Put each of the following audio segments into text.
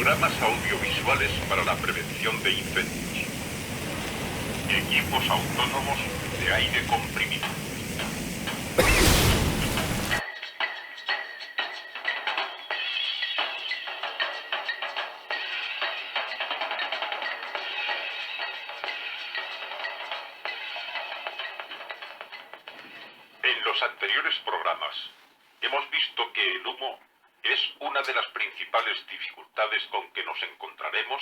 Programas audiovisuales para la prevención de incendios. Equipos autónomos de aire comprimido. En los anteriores programas hemos visto que el humo es una de las principales dificultades con que nos encontraremos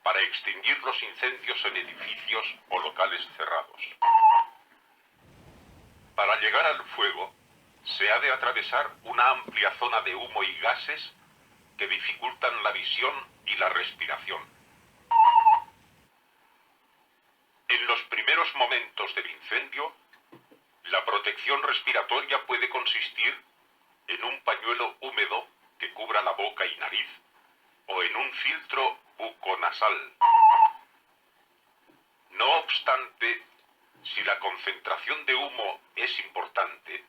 para extinguir los incendios en edificios o locales cerrados. Para llegar al fuego, se ha de atravesar una amplia zona de humo y gases que dificultan la visión y la respiración. En los primeros momentos del incendio, la protección respiratoria puede consistir en un pañuelo húmedo que cubra la boca y nariz o en un filtro buconasal. No obstante, si la concentración de humo es importante,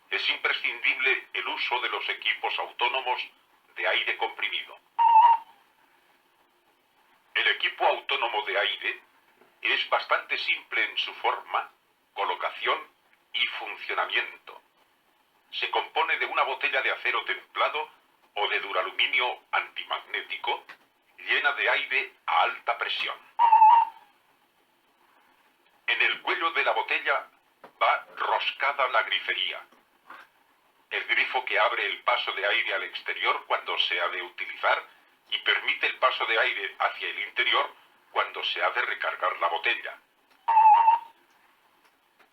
es imprescindible el uso de los equipos autónomos de aire comprimido. El equipo autónomo de aire es bastante simple en su forma, colocación y funcionamiento. Se compone de una botella de acero templado o de duraluminio antimagnético llena de aire a alta presión. En el cuello de la botella va roscada la grifería, el grifo que abre el paso de aire al exterior cuando se ha de utilizar y permite el paso de aire hacia el interior cuando se ha de recargar la botella.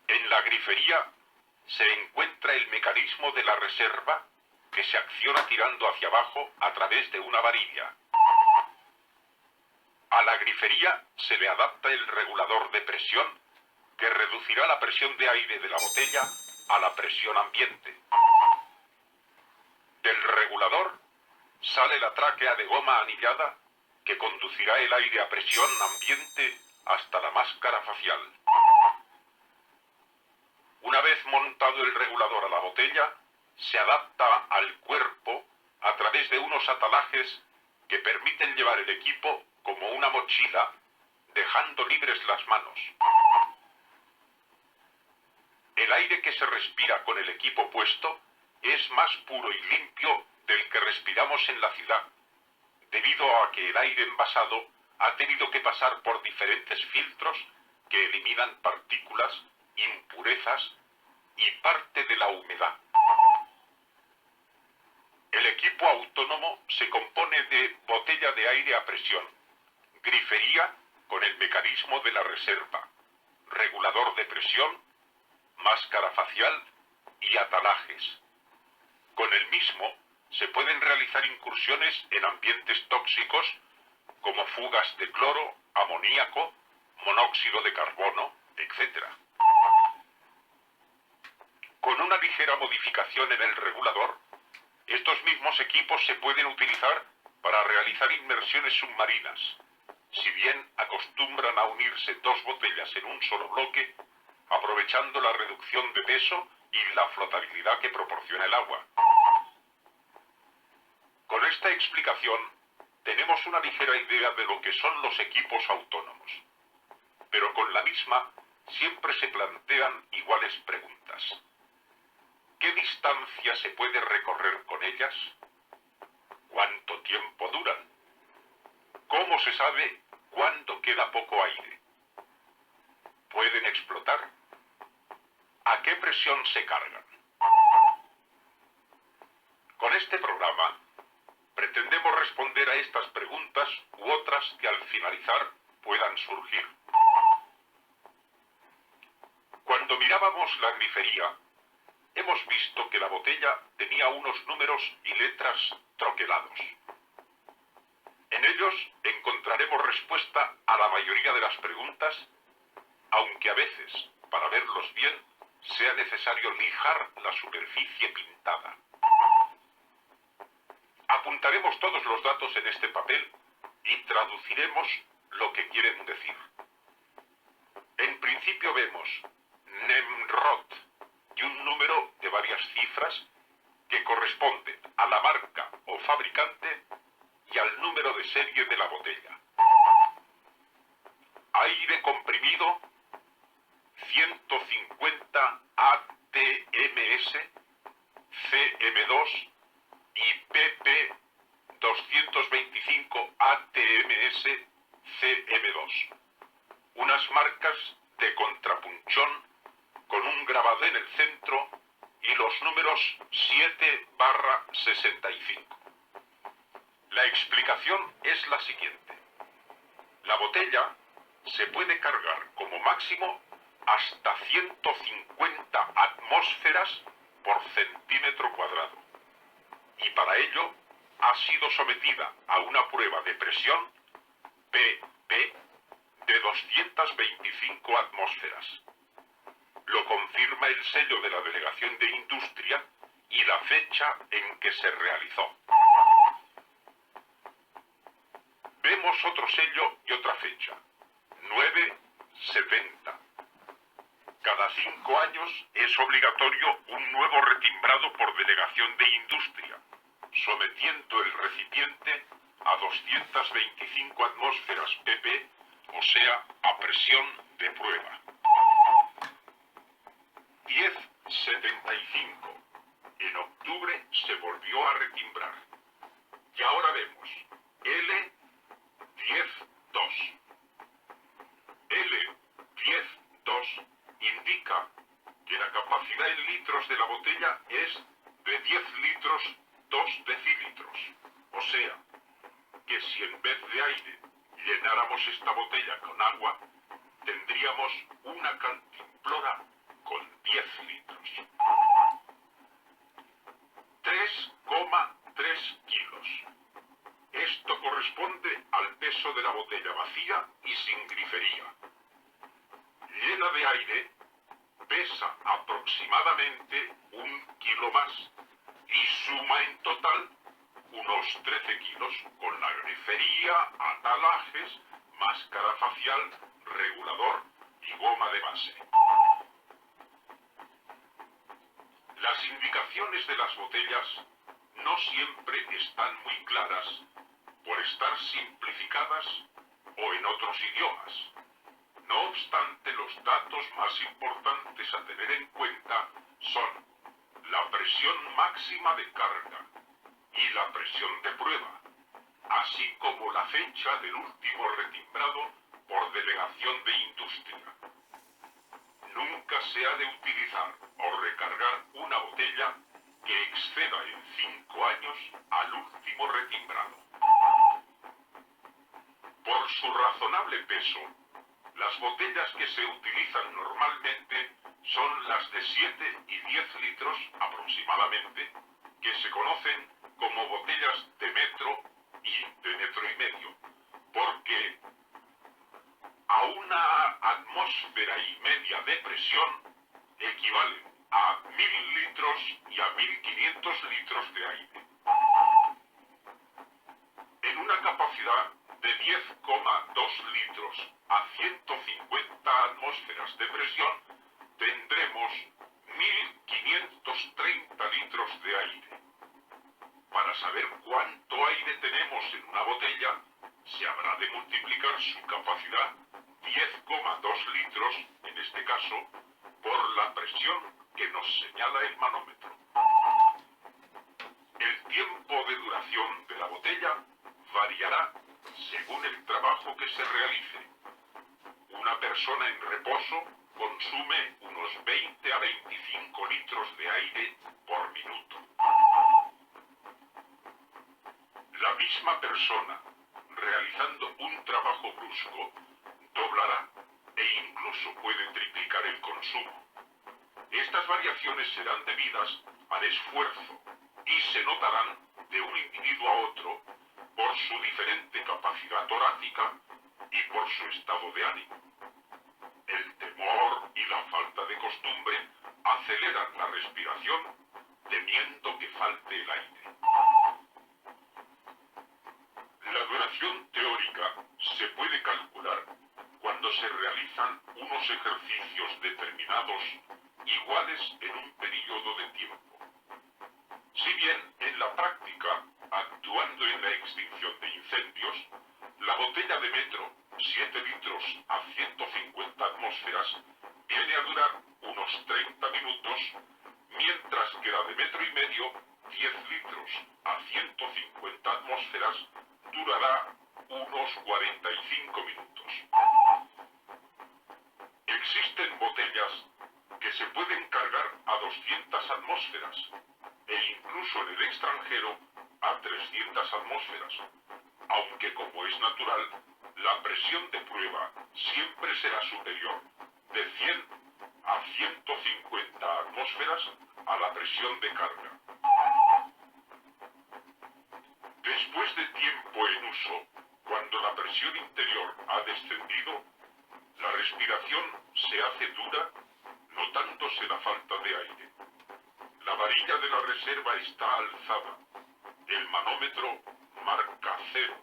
En la grifería se encuentra el mecanismo de la reserva que se acciona tirando hacia abajo a través de una varilla. A la grifería se le adapta el regulador de presión que reducirá la presión de aire de la botella a la presión ambiente. Del regulador sale la tráquea de goma anillada que conducirá el aire a presión ambiente hasta la máscara facial. Una vez montado el regulador a la botella, se adapta al cuerpo a través de unos atalajes que permiten llevar el equipo como una mochila, dejando libres las manos. El aire que se respira con el equipo puesto es más puro y limpio del que respiramos en la ciudad, debido a que el aire envasado ha tenido que pasar por diferentes filtros que eliminan partículas, impurezas y parte de la humedad. El equipo autónomo se compone de botella de aire a presión, grifería con el mecanismo de la reserva, regulador de presión, máscara facial y atalajes. Con el mismo se pueden realizar incursiones en ambientes tóxicos como fugas de cloro, amoníaco, monóxido de carbono, etc. Con una ligera modificación en el regulador, estos mismos equipos se pueden utilizar para realizar inmersiones submarinas, si bien acostumbran a unirse dos botellas en un solo bloque, aprovechando la reducción de peso y la flotabilidad que proporciona el agua. Con esta explicación, tenemos una ligera idea de lo que son los equipos autónomos, pero con la misma siempre se plantean iguales preguntas. ¿Qué distancia se puede recorrer con ellas? ¿Cuánto tiempo duran? ¿Cómo se sabe cuándo queda poco aire? ¿Pueden explotar? ¿A qué presión se cargan? Con este programa pretendemos responder a estas preguntas u otras que al finalizar puedan surgir. Cuando mirábamos la grifería, hemos visto que la botella tenía unos números y letras troquelados. En ellos encontraremos respuesta a la mayoría de las preguntas, aunque a veces, para verlos bien, sea necesario lijar la superficie pintada. Apuntaremos todos los datos en este papel y traduciremos lo que quieren decir. En principio vemos Nemrod y un número de varias cifras que corresponden a la marca o fabricante y al número de serie de la botella. Aire comprimido 150 atms, CM2 y PP 225 atms, CM2. Unas marcas de contrapunchón con un grabado en el centro y los números 7/65. La explicación es la siguiente. La botella se puede cargar como máximo hasta 150 atmósferas por centímetro cuadrado. Y para ello ha sido sometida a una prueba de presión PP de 225 atmósferas. Lo confirma el sello de la Delegación de Industria y la fecha en que se realizó. Vemos otro sello y otra fecha, 9/70. Cada 5 años es obligatorio un nuevo retimbrado por Delegación de Industria, sometiendo el recipiente a 225 atmósferas pp, o sea, a presión de prueba. 10/75. En octubre se volvió a retimbrar. Y ahora vemos L10-2. L10-2 indica que la capacidad en litros de la botella es de 10 litros 2 decilitros. O sea, que si en vez de aire llenáramos esta botella con agua, tendríamos una cantimplora con 10 litros. 3,3 kilos. Esto corresponde al peso de la botella vacía y sin grifería. Llena de aire, pesa aproximadamente 1 kilo más y suma en total unos 13 kilos con la grifería, atalajes, máscara facial, regulador y goma de base. Las indicaciones de las botellas no siempre están muy claras por estar simplificadas o en otros idiomas. No obstante, los datos más importantes a tener en cuenta son la presión máxima de carga y la presión de prueba, así como la fecha del último retimbrado por Delegación de Industria. Nunca se ha de utilizar o recargar una botella que exceda en 5 años al último retimbrado. Por su razonable peso, las botellas que se utilizan normalmente son las de 7 y 10 litros aproximadamente, que se conocen como botellas de metro y de metro y medio, porque a una atmósfera y media de presión equivalen a 1000 litros y a 1500 litros de aire. En una capacidad de 10,2 litros a 150 atmósferas de presión tendremos 1530 litros de aire. Para saber cuánto aire tenemos en una botella, se habrá de multiplicar su capacidad, 10,2 litros, en este caso, por la presión que nos señala el manómetro. El tiempo de duración de la botella variará según el trabajo que se realice. Una persona en reposo consume unos 20 a 25 litros de aire por minuto. La misma persona, realizando un trabajo brusco, doblará e incluso puede triplicar el consumo. Estas variaciones serán debidas al esfuerzo y se notarán de un individuo a otro por su diferente capacidad torácica y por su estado de ánimo. El temor y la falta de costumbre aceleran la respiración, temiendo que falte el aire. La duración teórica se puede calcular cuando se realizan unos ejercicios determinados iguales en un periodo de tiempo. Si bien en la práctica Actuando en la extinción de incendios, la botella de metro, 7 litros a 150 atmósferas, viene a durar unos 30 minutos, mientras que la de metro y medio, 10 litros a 150 atmósferas, durará unos 45 minutos. Existen botellas que se pueden cargar a 200 atmósferas e incluso en el extranjero a 300 atmósferas, aunque como es natural, la presión de prueba siempre será superior de 100 a 150 atmósferas a la presión de carga. Después de tiempo en uso, cuando la presión interior ha descendido, la respiración se hace dura, notándose la falta de aire. La varilla de la reserva está alzada. El manómetro marca 0.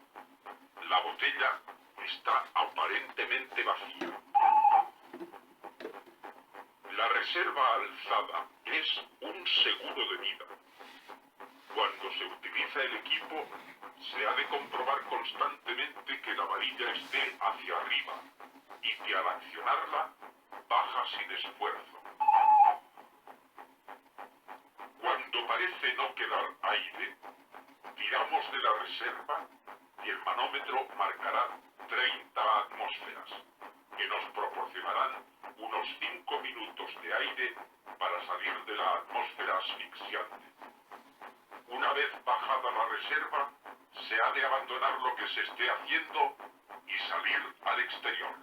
La botella está aparentemente vacía. La reserva alzada es un seguro de vida. Cuando se utiliza el equipo, se ha de comprobar constantemente que la varilla esté hacia arriba y que al accionarla baja sin esfuerzo. Cuando parece no quedar aire, tiramos de la reserva y el manómetro marcará 30 atmósferas, que nos proporcionarán unos 5 minutos de aire para salir de la atmósfera asfixiante. Una vez bajada la reserva, se ha de abandonar lo que se esté haciendo y salir al exterior.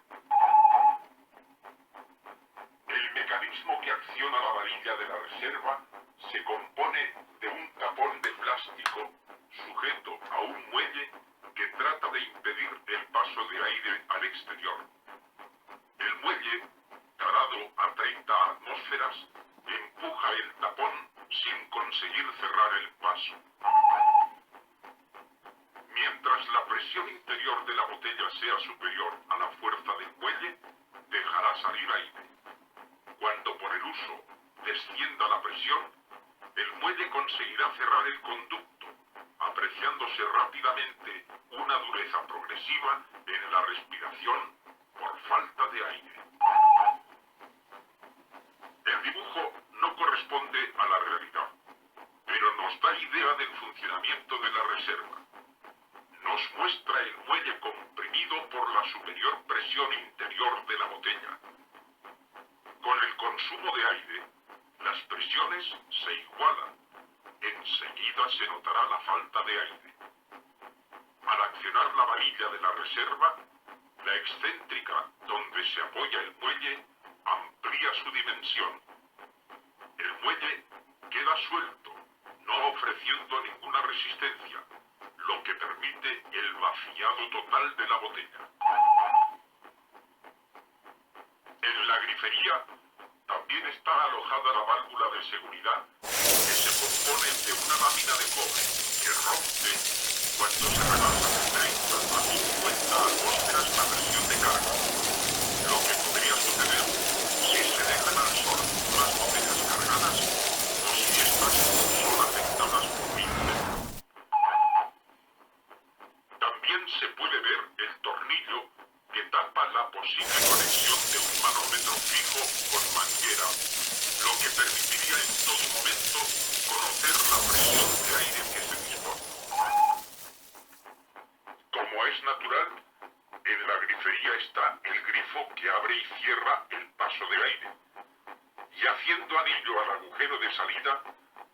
El mecanismo que acciona la varilla de la reserva se compone de un tapón de plástico sujeto a un muelle que trata de impedir el paso de aire al exterior. El muelle, tarado a 30 atmósferas, empuja el tapón sin conseguir cerrar el paso. Mientras la presión interior de la botella sea superior a la fuerza del muelle, dejará salir aire. Cuando por el uso descienda la presión, el muelle conseguirá cerrar el conducto, apreciándose rápidamente una dureza progresiva en la respiración por falta de aire. El dibujo no corresponde a la realidad, pero nos da idea del funcionamiento de la reserva. Nos muestra el muelle comprimido por la superior presión interior de la botella. Con el consumo de aire, las presiones se igualan. Enseguida se notará la falta de aire. Al accionar la varilla de la reserva, la excéntrica donde se apoya el muelle amplía su dimensión. El muelle queda suelto, no ofreciendo ninguna resistencia, lo que permite el vaciado total de la botella. En la grifería también está alojada la válvula de seguridad, que se compone de una lámina de cobre que rompe cuando se rebasa de 30 a 50 atmósferas la presión de carga, lo que podría suceder si se dejan al sol las botellas cargadas o si estas son afectadas por un incendio. También se puede ver el tornillo que tapa la posible conexión de un manómetro fijo con manguera, lo que permitiría en todo momento conocer la presión de aire que se dispone. Como es natural, en la grifería está el grifo que abre y cierra el paso de aire, y haciendo anillo al agujero de salida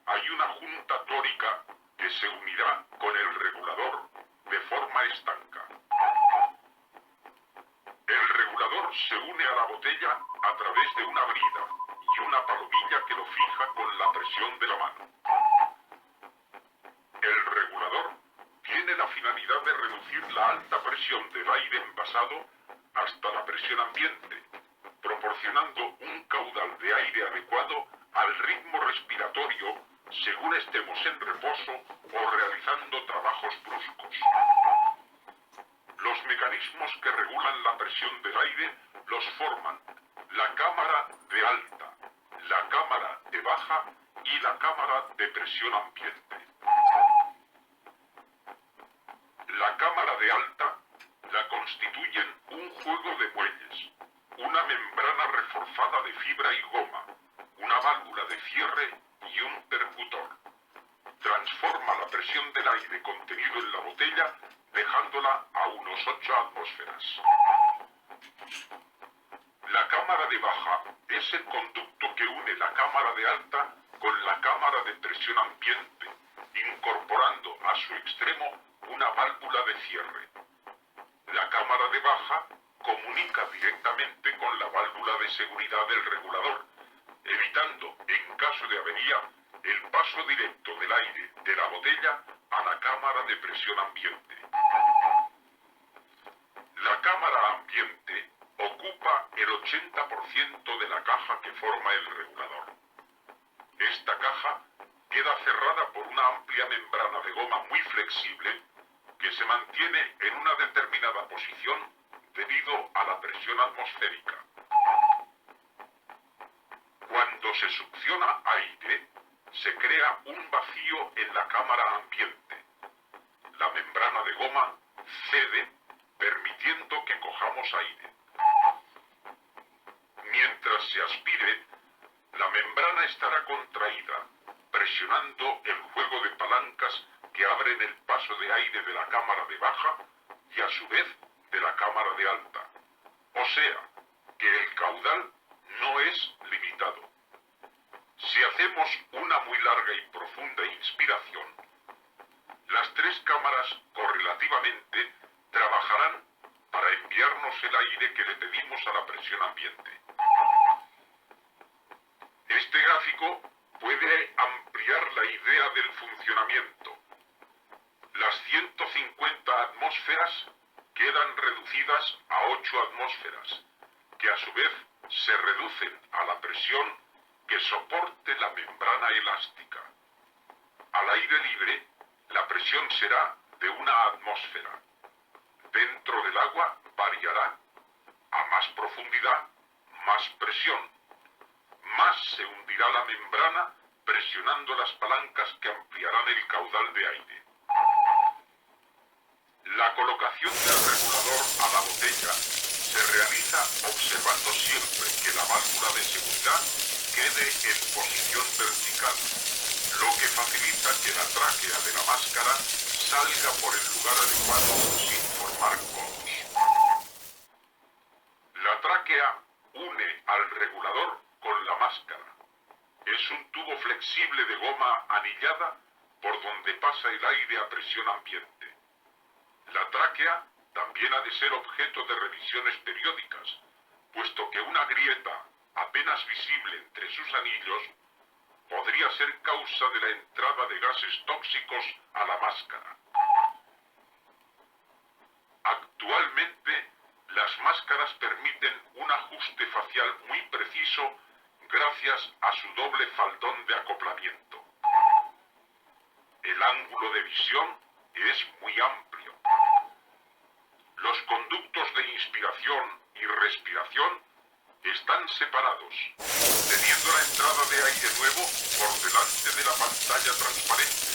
hay una junta tórica que se unirá con el regulador de forma estanca. El regulador se une a la botella a través de una brida y una palomilla que lo fija con la presión de la mano. El regulador tiene la finalidad de reducir la alta presión del aire envasado hasta la presión ambiente, proporcionando un caudal de aire adecuado al ritmo respiratorio según estemos en reposo o realizando trabajos bruscos. Los mecanismos que regulan la presión del aire los forman la cámara de alta, la cámara de baja y la cámara de presión ambiente. La cámara de alta la constituyen un juego de muelles, una membrana reforzada de fibra y goma, una válvula de cierre y un percutor. Transforma la presión del aire contenido en la botella, dejándola a unos 8 atmósferas. La cámara de baja es el conducto que une la cámara de alta con la cámara de presión ambiente, incorporando a su extremo una válvula de cierre. La cámara de baja comunica directamente con la válvula de seguridad del regulador, evitando, en caso de avería, el paso directo del aire de la botella a la cámara de presión ambiente. La cámara ambiente ocupa el 80% de la caja que forma el regulador. Esta caja queda cerrada por una amplia membrana de goma muy flexible que se mantiene en una determinada posición debido a la presión atmosférica. Cuando se succiona aire, se crea un vacío en la cámara ambiente. La membrana de goma cede, permitiendo que cojamos aire. Mientras se aspire, la membrana estará contraída, presionando el juego de palancas que abren el paso de aire de la cámara de baja y a su vez de la cámara de alta. O sea, que el caudal no es limitado. Si hacemos una muy larga y profunda inspiración, las 3 cámaras correlativamente trabajarán para enviarnos el aire que le pedimos a la presión ambiente. Este gráfico puede ampliar la idea del funcionamiento. Las 150 atmósferas quedan reducidas a 8 atmósferas, que a su vez se reducen a la presión que soporte la membrana elástica. Al aire libre, la presión será de 1 atmósfera. Dentro del agua variará. A más profundidad, más presión. Más se hundirá la membrana presionando las palancas que ampliarán el caudal de aire. La colocación del regulador a la botella se realiza observando siempre que la válvula de seguridad quede en posición vertical, lo que facilita que la tráquea de la máscara salga por el lugar adecuado sin formar conos. La tráquea une al regulador con la máscara. Es un tubo flexible de goma anillada por donde pasa el aire a presión ambiente. La tráquea también ha de ser objeto de revisiones periódicas, puesto que una grieta apenas visible entre sus anillos podría ser causa de la entrada de gases tóxicos a la máscara. Actualmente, las máscaras permiten un ajuste facial muy preciso gracias a su doble faldón de acoplamiento. El ángulo de visión es muy amplio. Los conductos de inspiración y respiración están separados, teniendo la entrada de aire nuevo por delante de la pantalla transparente,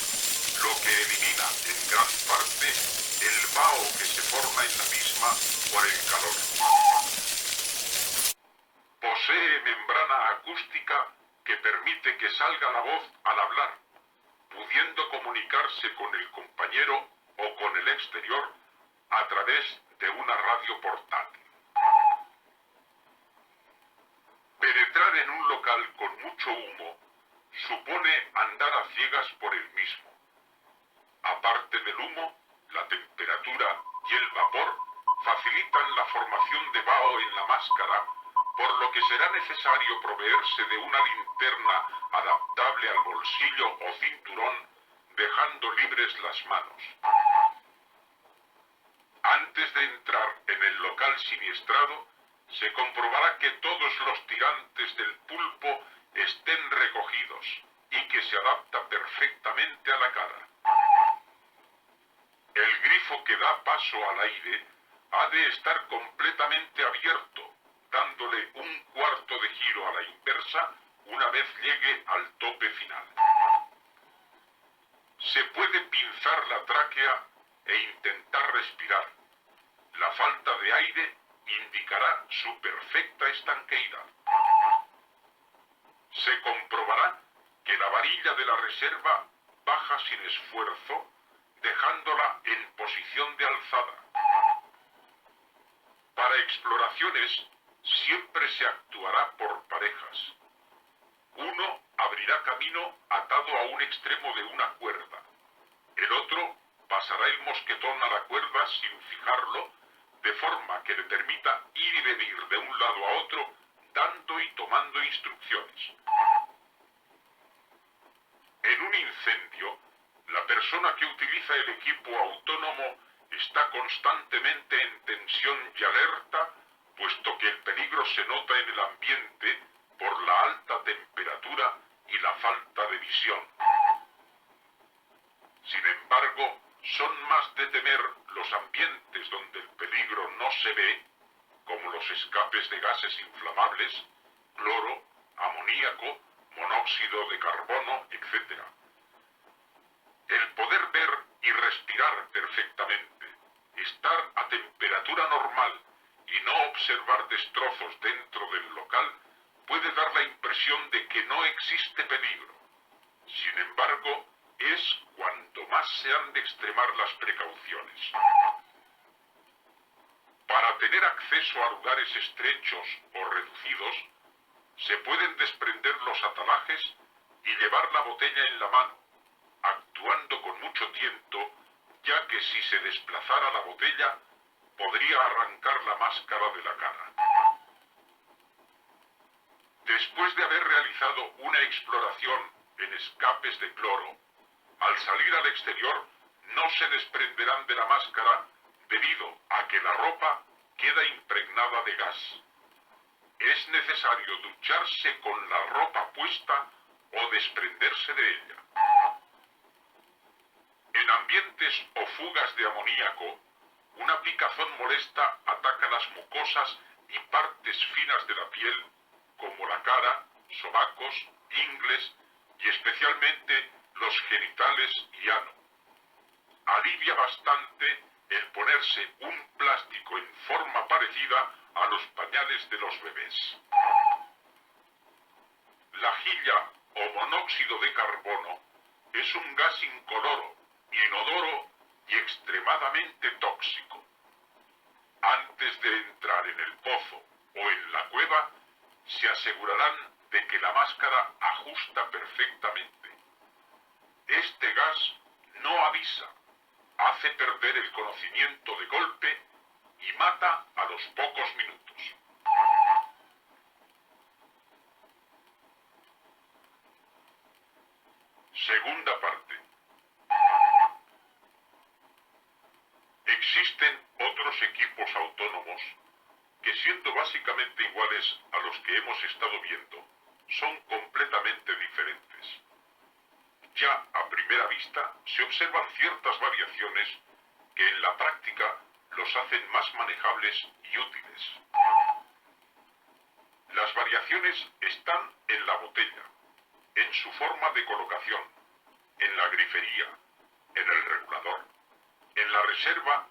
lo que elimina en gran parte el vaho que se forma en la misma por el calor. Posee membrana acústica que permite que salga la voz al hablar, pudiendo comunicarse con el compañero o con el exterior a través de una radio portátil. Penetrar en un local con mucho humo supone andar a ciegas por el mismo. Aparte del humo, la temperatura y el vapor facilitan la formación de vaho en la máscara, por lo que será necesario proveerse de una linterna adaptable al bolsillo o cinturón, dejando libres las manos. Antes de entrar en el local siniestrado, se comprobará que todos los tirantes del pulpo estén recogidos y que se adapta perfectamente a la cara. El grifo que da paso al aire ha de estar completamente abierto, dándole un cuarto de giro a la inversa una vez llegue al tope final. Se puede pinzar la tráquea e intentar respirar. La falta de aire indicará su perfecta estanqueidad. Se comprobará que la varilla de la reserva baja sin esfuerzo, dejándola en posición de alzada. Para exploraciones siempre se actuará por parejas. Uno abrirá camino atado a un extremo de una cuerda. El otro pasará el mosquetón a la cuerda sin fijarlo, de forma que le permita ir y venir de un lado a otro, dando y tomando instrucciones. En un incendio, la persona que utiliza el equipo autónomo está constantemente en tensión y alerta, puesto que el peligro se nota en el ambiente por la alta temperatura y la falta de visión. Sin embargo, son más de temer los ambientes donde el peligro no se ve, como los escapes de gases inflamables, cloro, amoníaco, monóxido de carbono, etc. El poder ver y respirar perfectamente, estar a temperatura normal y no observar destrozos dentro del local puede dar la impresión de que no existe peligro. Sin embargo, es cuando más se han de extremar las precauciones. Para tener acceso a lugares estrechos o reducidos, se pueden desprender los atalajes y llevar la botella en la mano, actuando con mucho tiento, ya que si se desplazara la botella, podría arrancar la máscara de la cara. Después de haber realizado una exploración en escapes de cloro, al salir al exterior no se desprenderán de la máscara debido a que la ropa queda impregnada de gas. Es necesario ducharse con la ropa puesta o desprenderse de ella. En ambientes o fugas de amoníaco, una picazón molesta ataca las mucosas y partes finas de la piel, como la cara, sobacos, ingles y especialmente los genitales y ano. Alivia bastante el ponerse un plástico en forma parecida a los pañales de los bebés. La jilla o monóxido de carbono es un gas incoloro, inodoro y extremadamente tóxico. Antes de entrar en el pozo o en la cueva, se asegurarán de que la máscara ajusta perfectamente. Este gas no avisa, hace perder el conocimiento de golpe y mata a los pocos minutos. Segunda parte. Existen otros equipos autónomos que, siendo básicamente iguales a los que hemos estado viendo, son completamente diferentes. Ya a primera vista se observan ciertas variaciones que en la práctica los hacen más manejables y útiles. Las variaciones están en la botella, en su forma de colocación, en la grifería, en el regulador, en la reserva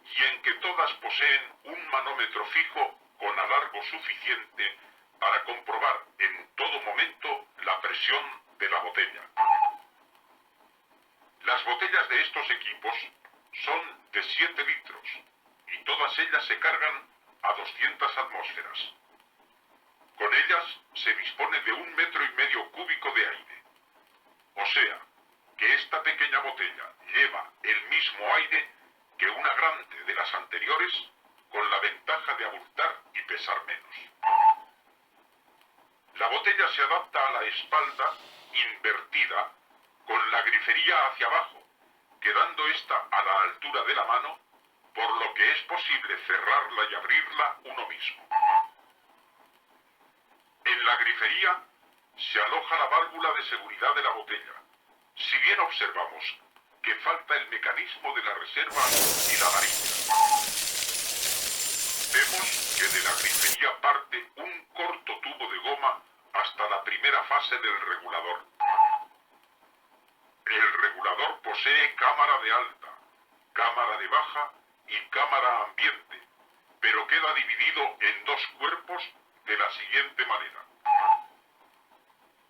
y en que todas poseen un manómetro fijo con alargo suficiente para comprobar en todo momento la presión de la botella. Las botellas de estos equipos son de 7 litros y todas ellas se cargan a 200 atmósferas. Con ellas se dispone de 1,5 metros cúbico de aire. O sea, que esta pequeña botella lleva el mismo aire que una grande de las anteriores, con la ventaja de abultar y pesar menos. La botella se adapta a la espalda invertida con la grifería hacia abajo, quedando esta a la altura de la mano, por lo que es posible cerrarla y abrirla uno mismo. En la grifería se aloja la válvula de seguridad de la botella. Si bien observamos que falta el mecanismo de la reserva y la varilla, vemos que de la grifería parte un corto tubo de goma hasta la primera fase del regulador. El regulador posee cámara de alta, cámara de baja y cámara ambiente, pero queda dividido en dos cuerpos de la siguiente manera.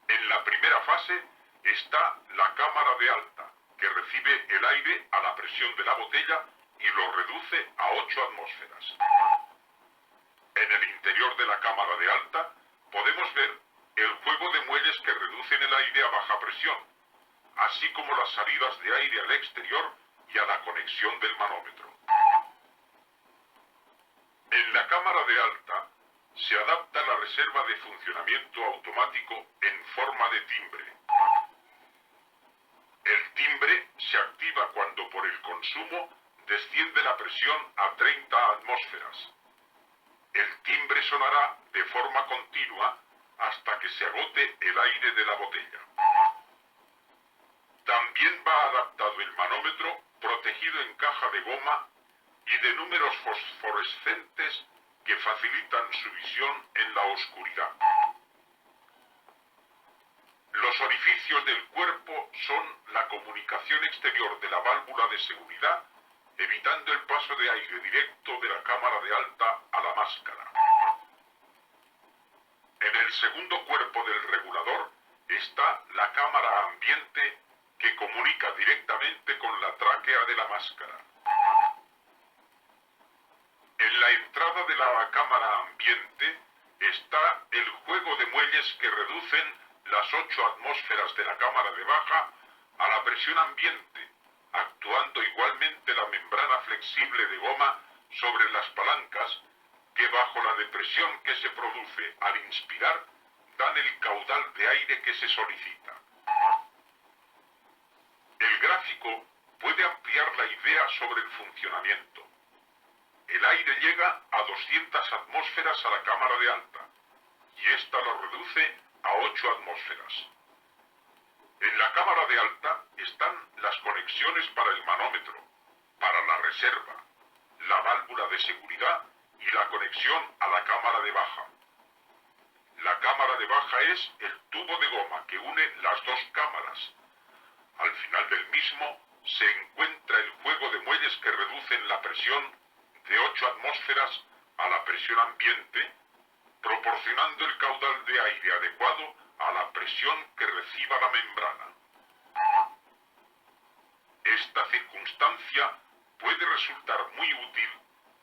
En la primera fase está la cámara de alta, que recibe el aire a la presión de la botella y lo reduce a 8 atmósferas. En el interior de la cámara de alta podemos ver el juego de muelles que reducen el aire a baja presión, así como las salidas de aire al exterior y a la conexión del manómetro. En la cámara de alta se adapta la reserva de funcionamiento automático en forma de timbre. El timbre se activa cuando por el consumo desciende la presión a 30 atmósferas. El timbre sonará de forma continua hasta que se agote el aire de la botella. También va adaptado el manómetro protegido en caja de goma y de números fosforescentes que facilitan su visión en la oscuridad. Los orificios del cuerpo son la comunicación exterior de la válvula de seguridad, evitando el paso de aire directo de la cámara de alta a la máscara. En el segundo cuerpo del regulador está la cámara ambiente que comunica directamente con la tráquea de la máscara. En la entrada de la cámara ambiente está el juego de muelles que reducen las 8 atmósferas de la cámara de baja a la presión ambiente, actuando igualmente la membrana flexible de goma sobre las palancas que bajo la depresión que se produce al inspirar dan el caudal de aire que se solicita. El gráfico puede ampliar la idea sobre el funcionamiento. El aire llega a 200 atmósferas a la cámara de alta y ésta lo reduce a 8 atmósferas. En la cámara de alta están las conexiones para el manómetro, para la reserva, la válvula de seguridad y la conexión a la cámara de baja. La cámara de baja es el tubo de goma que une las dos cámaras. Al final del mismo se encuentra el juego de muelles que reducen la presión de 8 atmósferas a la presión ambiente, proporcionando el caudal de aire adecuado a la presión que reciba la membrana. Esta circunstancia puede resultar muy útil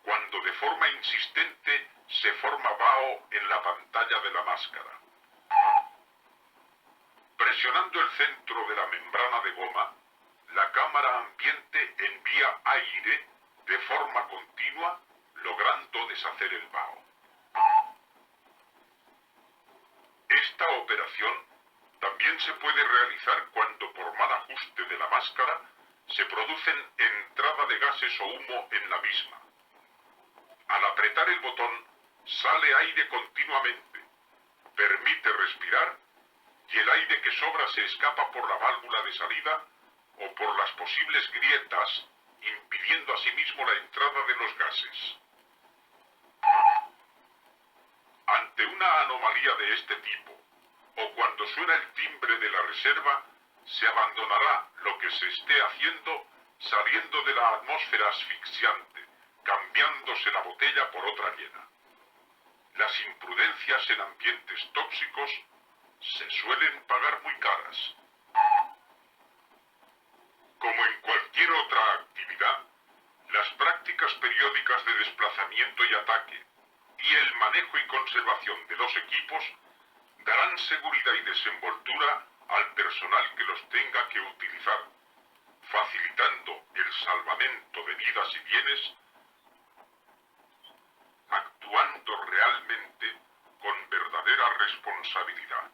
cuando de forma insistente se forma vaho en la pantalla de la máscara. Presionando el centro de la membrana de goma, la cámara ambiente envía aire de forma continua, logrando deshacer el vaho. Esta operación también se puede realizar cuando por mal ajuste de la máscara se producen entrada de gases o humo en la misma. Al apretar el botón sale aire continuamente, permite respirar y el aire que sobra se escapa por la válvula de salida o por las posibles grietas, impidiendo asimismo la entrada de los gases. Ante una anomalía de este tipo, o cuando suena el timbre de la reserva, se abandonará lo que se esté haciendo saliendo de la atmósfera asfixiante, cambiándose la botella por otra llena. Las imprudencias en ambientes tóxicos se suelen pagar muy caras. Como en cualquier otra actividad, las prácticas periódicas de desplazamiento y ataque y el manejo y conservación de los equipos darán seguridad y desenvoltura al personal que los tenga que utilizar, facilitando el salvamento de vidas y bienes, actuando realmente con verdadera responsabilidad.